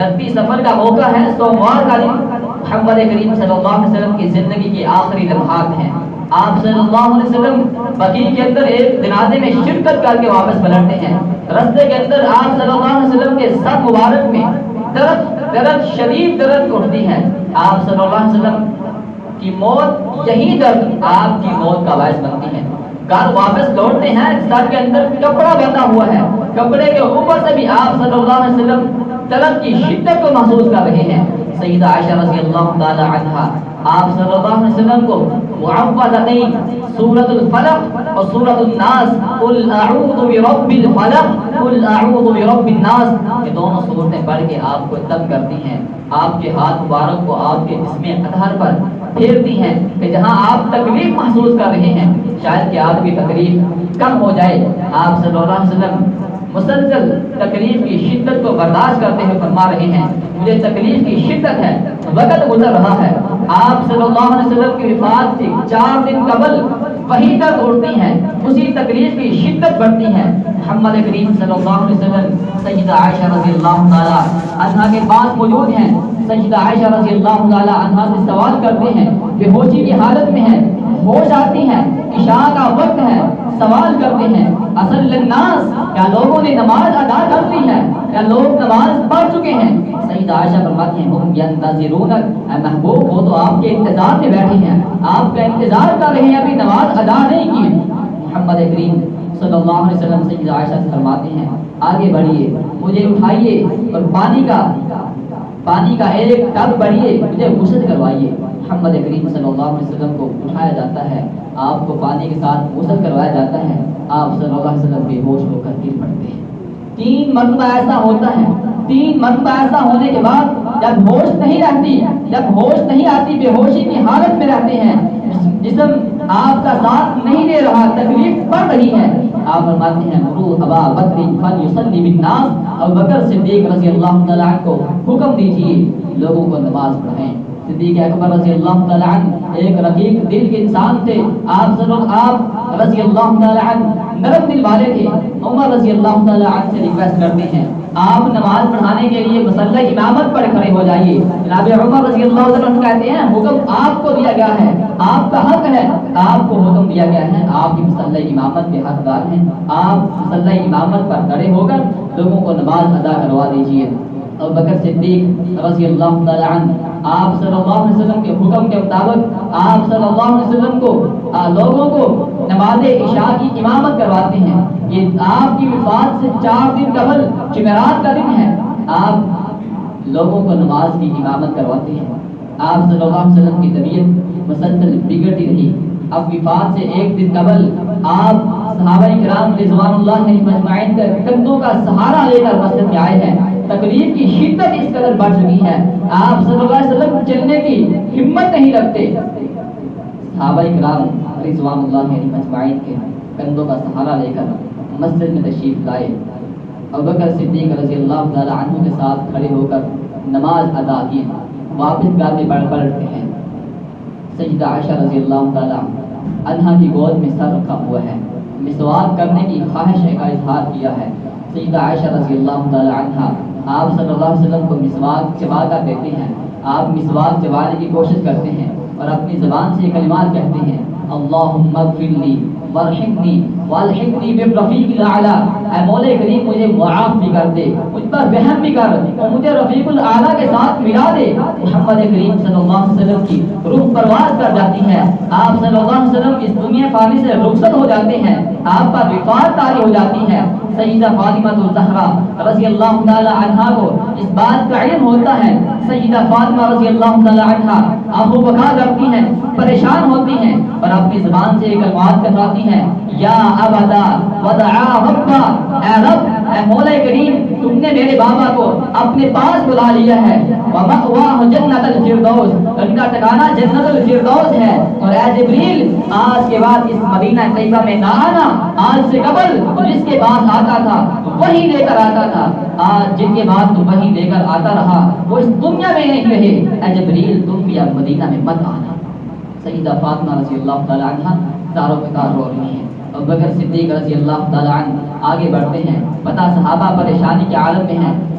جنتی سفر کا موقع ہے، سوموار کا دن محمد کریم صلی اللہ علیہ وسلم کی زندگی کے آخری لمحات ہیں۔ آپ صلی اللہ علیہ وسلم بقیع کے اندر ایک جنازے میں شرکت کر کے واپس پلٹتے ہیں۔ راستے کے اندر آپ صلی اللہ علیہ وسلم کے سر مبارک میں درد شدید درد اٹھتی ہے۔ آپ صلی اللہ علیہ وسلم کی موت، یہی درد آپ کی موت کا باعث بنتی ہے۔ گھر واپس لوٹتے ہیں، سر کے اندر کپڑا بندھا ہوا ہے، کپڑے کے اوپر سے بھی آپ صلی اللہ علیہ وسلم درد کی شدت کو محسوس کر رہے ہیں۔ سیدہ عائشہ رضی اللہ تعالی عنہا آپ صلی اللہ علیہ وسلم کو معوذتین سورۃ الفلق اور سورۃ الناس قل اعوذ برب الفلق قل اعوذ برب الناس، یہ دونوں سورتیں پڑھ کے آپ کو دم کرتی ہیں، آپ کے ہاتھ مبارک کو آپ کے جسم اطہر پر پھیرتی ہیں کہ جہاں آپ تکلیف محسوس کر رہے ہیں شاید کہ آپ کی تکلیف کم ہو جائے۔ آپ صلی اللہ علیہ وسلم مسلسل تکلیف کی شدت کو برداشت کرتے ہوئے فرما رہے ہیں، مجھے تکلیف کی شدت ہے، وقت گزر رہا ہے۔ آپ صلی اللہ علیہ وسلم کی وفات سے 4 دن قبل وہی تک اٹھتی ہیں، اسی تکلیف کی شدت بڑھتی ہے۔ محمد کریم صلی اللہ علیہ وسلم سیدہ عائشہ رضی اللہ تعالی عنہا کے پاس موجود ہیں۔ سیدہ عائشہ رضی اللہ تعالی عنہا سے سوال کرتے ہیں، بے ہوشی کی حالت میں ہیں، ہوش آتی ہیں، عشاء کا وقت ہے، سوال کرتے ہیں اصل الناس، کیا لوگوں نے نماز ادا کر لی ہے، کیا لوگ نماز پڑھ چکے ہیں؟ سیدہ عائشہ فرماتی ہیں ہم ینتظرونک، اے محبوب وہ تو آپ کے انتظار میں بیٹھے ہیں، آپ کا انتظار کر رہے ہیں، ابھی نماز ادا نہیں کی۔ محمد کریم صلی اللہ علیہ وسلم سیدہ عائشہ سے فرماتے ہیں آگے بڑھیے، مجھے اٹھائیے اور پانی کا ایک ٹب بڑھیے، مجھے غسل کروائیے۔ محمد کریم صلی اللہ علیہ وسلم کو اٹھایا جاتا ہے، آپ کو پانی کے ساتھ غسل کروایا جاتا ہے، آپ صلی اللہ علیہ وسلم بے ہوش ہو کر گر پڑتے ہیں۔ 3 مرتبہ ایسا ہوتا ہے، 3 مرتبہ ایسا ہونے کے بعد جب ہوش نہیں رہتی، جب ہوش نہیں آتی، بے ہوشی کی حالت میں رہتے ہیں، جسم آپ کا ساتھ نہیں دے رہا، تکلیف بڑھ رہی ہے، آپ فرماتے ہیں مرو ابا بکر فلیصلی بالناس، ابو بکر صدیق رضی اللہ تعالی عنہ کو حکم دیجیے لوگوں کو نماز پڑھائیں۔ صدیق اکبر رضی اللہ تعالی عنہ ایک رقیق دل کے انسان تھے، آپ رضی اللہ تعالی عنہ نرم دل والے تھے۔ عمر رضی اللہ تعالی عنہ سے ریکویسٹ کرتے ہیں آپ نماز پڑھانے کے لیے مصلی امامت پر کھڑے ہو جائیے۔ جناب عمر رضی اللہ تعالی عنہ کہتے ہیں حکم آپ کو دیا گیا ہے، آپ کا حق ہے، آپ کو حکم دیا گیا ہے، آپ کی مصلی امامت کے حقدار ہیں، آپ مصلی امامت پر کھڑے ہو کر لوگوں کو نماز ادا کروا دیجیے۔ ابو بکر صدیق رضی اللہ تعالی عنہ آپ صلی اللہ علیہ وسلم کے حکم کے مطابق آپ صلی اللہ علیہ وسلم کو لوگوں کو نماز عشاء کی امامت کرواتے ہیں۔ یہ آپ کی وفات سے 4 دن قبل جمعرات کا دن ہے، آپ لوگوں کو نماز کی امامت کرواتے ہیں۔ آپ صلی اللہ علیہ وسلم کی طبیعت مسلسل بگڑتی رہی۔ اب وفات سے 1 دن قبل آپ صحابہ کرام رضوان اللہ علیہم اجمعین کے کندھوں کا سہارا لے کر مسجد میں آئے ہیں۔ تکلیف کی شدت اس قدر بڑھ چکی ہے، آپ صلی اللہ علیہ وسلم چلنے کی ہمت نہیں رکھتے۔ صحابہ کرام رضوان اللہ علیہم اجمعین کے کندھوں کا سہارا لے کر مسجد میں تشریف لائے، ابو بکر صدیق رضی اللہ تعالی عنہ کے ساتھ کھڑے ہو کر نماز ادا کی، واپس گھر میں پلٹتے ہیں۔ سیدہ عائشہ رضی اللہ تعالی عنہا کی گود میں سر رکھا ہوا ہے، مسواک کرنے کی خواہش کا اظہار کیا ہے۔ سیدہ عائشہ رضی اللہ تعالی عنہا آپ صلی اللہ علیہ وسلم کو مسواک چبا کر دیتے ہیں، آپ مسواک چبانے کی کوشش کرتے ہیں اور اپنی زبان سے کلمات کہتے ہیں اللہم اغفر لی وارحمنی والحقنی بالرفیق الاعلی، اے مولا کریم مجھے معاف بھی کر دے، مجھ پر رحم بھی کر اور مجھے رفیق الاعلی کے ساتھ ملا دے۔ محمد کریم صلی اللہ علیہ وسلم کی روح پرواز کر جاتی ہے، آپ صلی اللہ علیہ وسلم اس دنیا فانی سے رخصت ہو جاتے ہیں، آپ پر وفات طاری ہو جاتی ہے۔ سیدہ فاطمہ الزہرا رضی اللہ تعالی عنہا کو اس بات کا علم ہوتا ہے، سیدہ فاطمہ رضی اللہ تعالی عنہا آہو بکا کرتی ہیں، پریشان ہوتی ہیں اور اپنی زبان سے کلمات کہلاتی ہیں یا ابدا ودعا ربا، اے رب اے مولا کریم تم نے میرے بابا کو اپنے پاس بلا لیا ہے، ومأواہ جنت الفردوس، ان کا ٹھکانہ جنت الفردوس ہے، اور اے جبریل آج کے بعد اس مدینہ طیبہ میں نہ آنا، آج سے قبل جس کے پاس آتا تھا وہی لے کر آتا تھا، آج جن کے بعد تو وہی لے کر آتا رہا وہ اس دنیا میں نہیں رہے، اے جبریل تم بھی اب مدینہ میں مت آنا۔ سیدہ فاطمہ رضی اللہ تعالی عنہا دارو پکار رو رہی ہیں، ابو بکر صدیق رضی اللہ تعالی عنہ آگے بڑھتے ہیں، پتہ صحابہ پریشانی کے عالم میں ہیں،